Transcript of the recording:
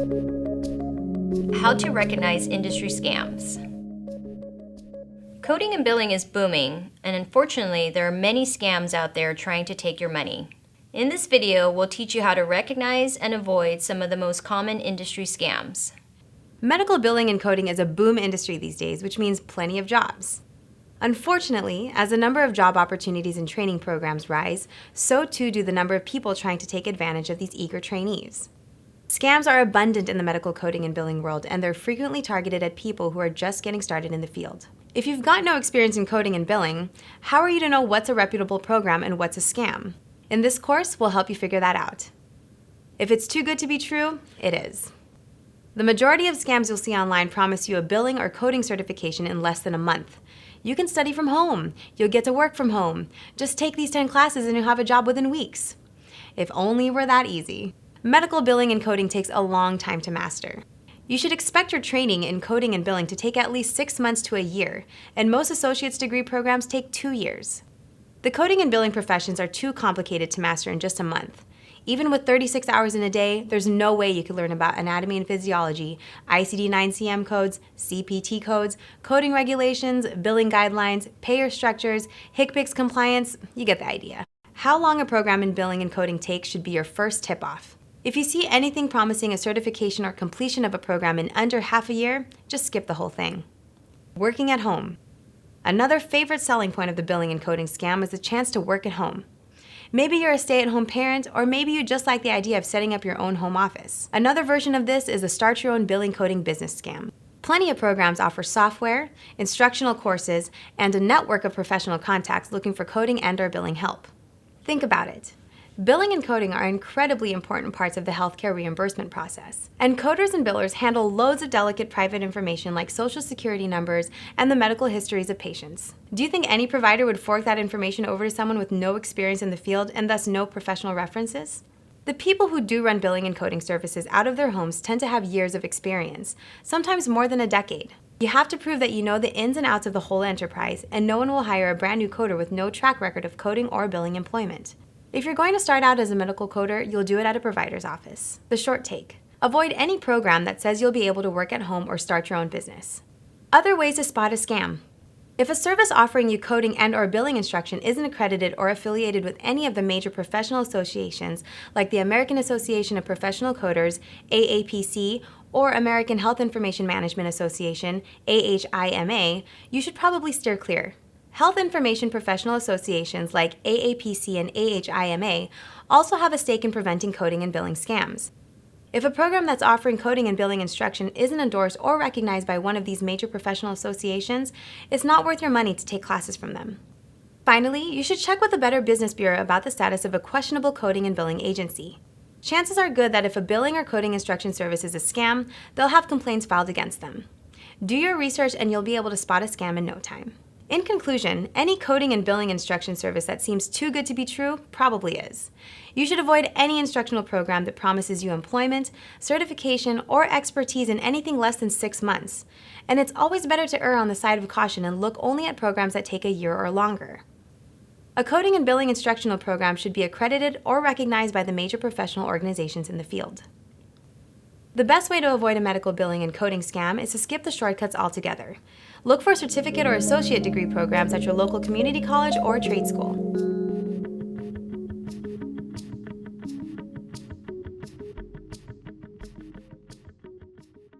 How to recognize industry scams. Coding and billing is booming, and unfortunately, there are many scams out there trying to take your money. In this video, we'll teach you how to recognize and avoid some of the most common industry scams. Medical billing and coding is a boom industry these days, which means plenty of jobs. Unfortunately, as the number of job opportunities and training programs rise, so too do the number of people trying to take advantage of these eager trainees. Scams are abundant in the medical coding and billing world, and they're frequently targeted at people who are just getting started in the field. If you've got no experience in coding and billing, how are you to know what's a reputable program and what's a scam? In this course, we'll help you figure that out. If it's too good to be true, it is. The majority of scams you'll see online promise you a billing or coding certification in less than a month. You can study from home. You'll get to work from home. Just take these 10 classes and you'll have a job within weeks. If only it were that easy. Medical billing and coding takes a long time to master. You should expect your training in coding and billing to take at least 6 months to a year, and most associate's degree programs take 2 years. The coding and billing professions are too complicated to master in just a month. Even with 36 hours in a day, there's no way you could learn about anatomy and physiology, ICD-9-CM codes, CPT codes, coding regulations, billing guidelines, payer structures, HCPCS compliance. You get the idea. How long a program in billing and coding takes should be your first tip-off. If you see anything promising a certification or completion of a program in under half a year, just skip the whole thing. Working at home. Another favorite selling point of the billing and coding scam is the chance to work at home. Maybe you're a stay-at-home parent, or maybe you just like the idea of setting up your own home office. Another version of this is the start your own billing coding business scam. Plenty of programs offer software, instructional courses, and a network of professional contacts looking for coding and/or billing help. Think about it. Billing and coding are incredibly important parts of the healthcare reimbursement process. And coders and billers handle loads of delicate private information like social security numbers and the medical histories of patients. Do you think any provider would fork that information over to someone with no experience in the field and thus no professional references? The people who do run billing and coding services out of their homes tend to have years of experience, sometimes more than a decade. You have to prove that you know the ins and outs of the whole enterprise, and no one will hire a brand new coder with no track record of coding or billing employment. If you're going to start out as a medical coder, you'll do it at a provider's office. The short take: avoid any program that says you'll be able to work at home or start your own business. Other ways to spot a scam. If a service offering you coding and/or billing instruction isn't accredited or affiliated with any of the major professional associations like the American Association of Professional Coders, AAPC, or American Health Information Management Association, AHIMA, you should probably steer clear. Health information professional associations like AAPC and AHIMA also have a stake in preventing coding and billing scams. If a program that's offering coding and billing instruction isn't endorsed or recognized by one of these major professional associations, it's not worth your money to take classes from them. Finally, you should check with the Better Business Bureau about the status of a questionable coding and billing agency. Chances are good that if a billing or coding instruction service is a scam, they'll have complaints filed against them. Do your research and you'll be able to spot a scam in no time. In conclusion, any coding and billing instruction service that seems too good to be true probably is. You should avoid any instructional program that promises you employment, certification, or expertise in anything less than 6 months. And it's always better to err on the side of caution and look only at programs that take a year or longer. A coding and billing instructional program should be accredited or recognized by the major professional organizations in the field. The best way to avoid a medical billing and coding scam is to skip the shortcuts altogether. Look for certificate or associate degree programs at your local community college or trade school.